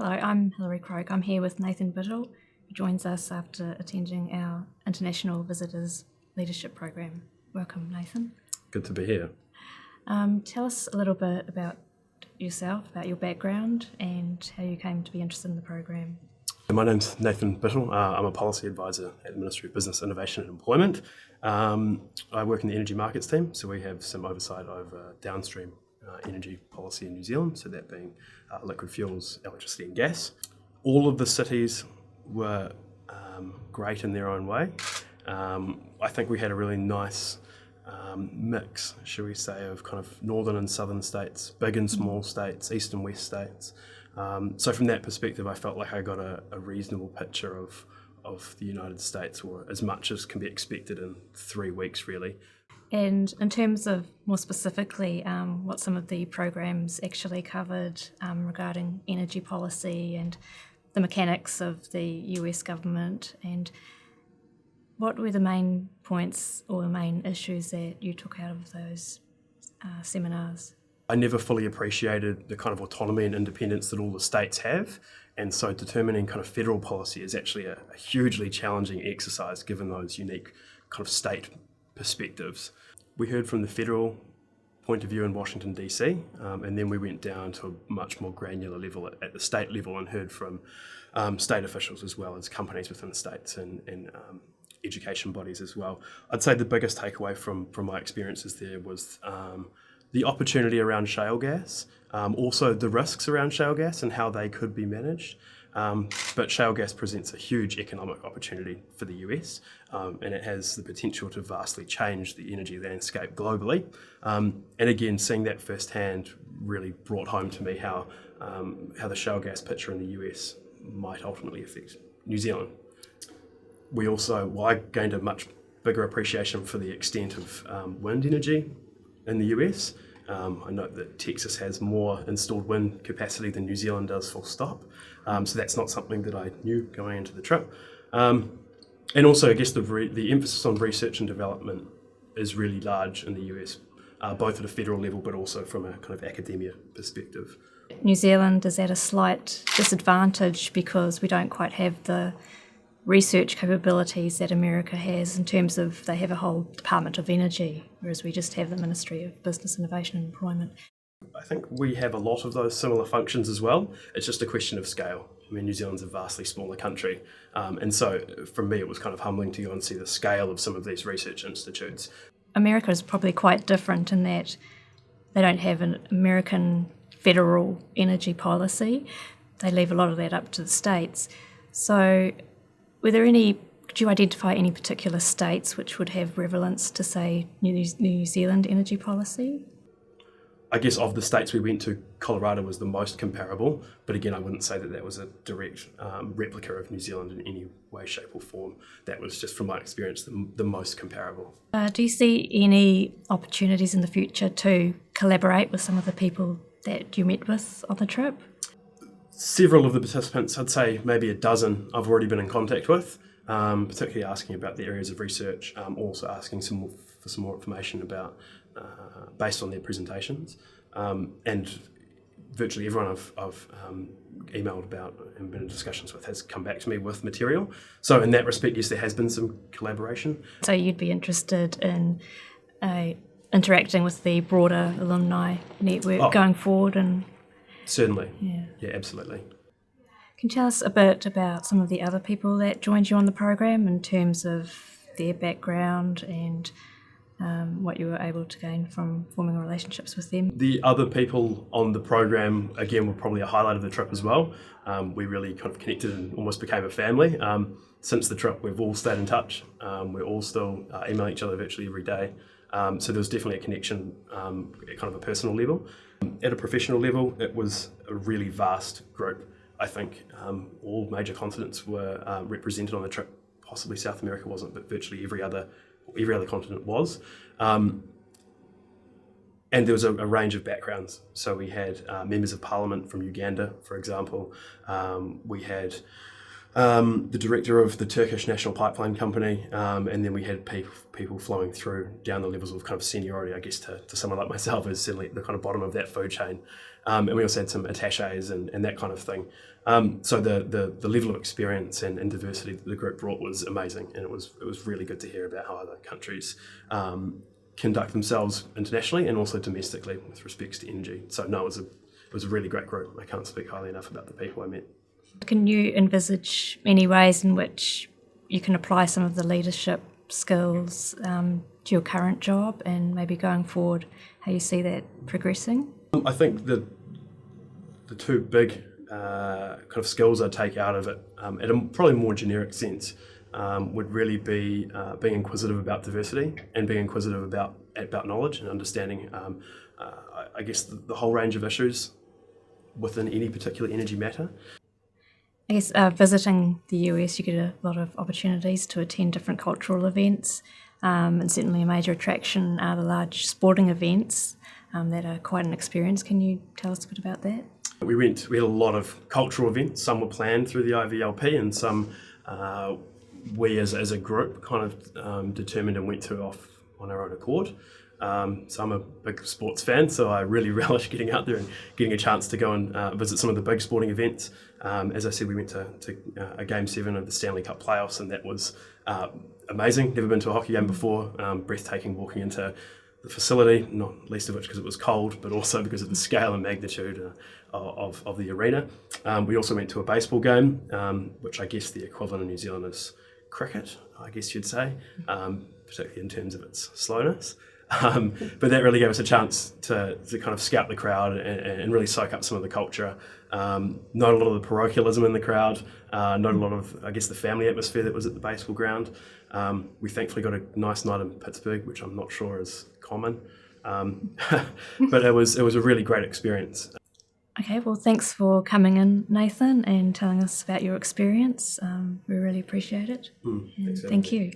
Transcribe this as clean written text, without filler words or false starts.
Hello, I'm Hilary Croak. I'm here with Nathan Bittle, who joins us after attending our International Visitors Leadership Program. Welcome, Nathan. Good to be here. Tell us a little bit about yourself, about your background, and how you came to be interested in the program. My name's Nathan Bittle. I'm a policy advisor at the Ministry of Business, Innovation and Employment. I work in the energy markets team, so we have some oversight over downstream energy policy in New Zealand, so that being liquid fuels, electricity and gas. All of the cities were great in their own way. I think we had a really nice mix, shall we say, of kind of northern and southern states, big and small states, east and west states. So from that perspective, I felt like I got a reasonable picture of the United States, or as much as can be expected in 3 weeks, really. And in terms of more specifically what some of the programs actually covered regarding energy policy and the mechanics of the US government, and what were the main points or the main issues that you took out of those seminars? I never fully appreciated the kind of autonomy and independence that all the states have, and so determining kind of federal policy is actually a hugely challenging exercise given those unique kind of state perspectives. We heard from the federal point of view in Washington DC, and then we went down to a much more granular level at the state level and heard from state officials as well as companies within the states and education bodies as well. I'd say the biggest takeaway from my experiences there was the opportunity around shale gas, also the risks around shale gas and how they could be managed. But shale gas presents a huge economic opportunity for the US, and it has the potential to vastly change the energy landscape globally. And again, seeing that firsthand really brought home to me how the shale gas picture in the US might ultimately affect New Zealand. I gained a much bigger appreciation for the extent of wind energy in the US. I note that Texas has more installed wind capacity than New Zealand does, full stop. So that's not something that I knew going into the trip. And also, I guess the emphasis on research and development is really large in the US, both at a federal level, but also from a kind of academia perspective. New Zealand is at a slight disadvantage because we don't quite have the research capabilities that America has in terms of they have a whole Department of Energy, whereas we just have the Ministry of Business, Innovation and Employment. I think we have a lot of those similar functions as well. It's just a question of scale. I mean, New Zealand's a vastly smaller country. And so for me, it was kind of humbling to go and see the scale of some of these research institutes. America is probably quite different in that they don't have an American federal energy policy. They leave a lot of that up to the states. So could you identify any particular states which would have relevance to, say, New Zealand energy policy? I guess of the states we went to, Colorado was the most comparable, but again, I wouldn't say that was a direct replica of New Zealand in any way, shape or form. That was just, from my experience, the most comparable. Do you see any opportunities in the future to collaborate with some of the people that you met with on the trip? Several of the participants, I'd say maybe a dozen, I've already been in contact with, particularly asking about the areas of research, also asking for some more information about, based on their presentations. And virtually everyone I've emailed about and been in discussions with has come back to me with material. So in that respect, yes, there has been some collaboration. So you'd be interested in interacting with the broader alumni network going forward? And certainly. Yeah, absolutely. Can you tell us a bit about some of the other people that joined you on the program in terms of their background and what you were able to gain from forming relationships with them? The other people on the program, again, were probably a highlight of the trip as well. We really kind of connected and almost became a family. Since the trip, we've all stayed in touch. We're all still emailing each other virtually every day. So there was definitely a connection at kind of a personal level. At a professional level, it was a really vast group. I think all major continents were represented on the trip. Possibly South America wasn't, but virtually every other continent was. And there was a range of backgrounds. So we had members of parliament from Uganda, for example. We had the director of the Turkish National Pipeline Company, and then we had people flowing through down the levels of kind of seniority, I guess, to someone like myself is certainly the kind of bottom of that food chain. And we also had some attaches and that kind of thing. So the level of experience and diversity that the group brought was amazing, and it was really good to hear about how other countries conduct themselves internationally and also domestically with respects to energy. So no, it was a really great group. I can't speak highly enough about the people I met. Can you envisage any ways in which you can apply some of the leadership skills to your current job, and maybe going forward, how you see that progressing? I think the two big kind of skills I take out of it, at a probably more generic sense, would really be being inquisitive about diversity and being inquisitive about knowledge and understanding, I guess, the whole range of issues within any particular energy matter. I guess visiting the US, you get a lot of opportunities to attend different cultural events, and certainly a major attraction are the large sporting events that are quite an experience. Can you tell us a bit about that? We had a lot of cultural events. Some were planned through the IVLP, and some we as a group kind of determined and went to off on our own accord. So I'm a big sports fan, so I really relish getting out there and getting a chance to go and visit some of the big sporting events. As I said, we went to a Game 7 of the Stanley Cup playoffs, and that was amazing. Never been to a hockey game before. Breathtaking walking into the facility, not least of which because it was cold, but also because of the scale and magnitude of the arena. We also went to a baseball game, which I guess the equivalent in New Zealand is cricket, I guess you'd say, particularly in terms of its slowness. But that really gave us a chance to kind of scout the crowd and really soak up some of the culture. Not a lot of the parochialism in the crowd, not a lot of, I guess, the family atmosphere that was at the baseball ground. We thankfully got a nice night in Pittsburgh, which I'm not sure is common. But it was a really great experience. Okay, well, thanks for coming in, Nathan, and telling us about your experience. We really appreciate it. Thanks, Thank you.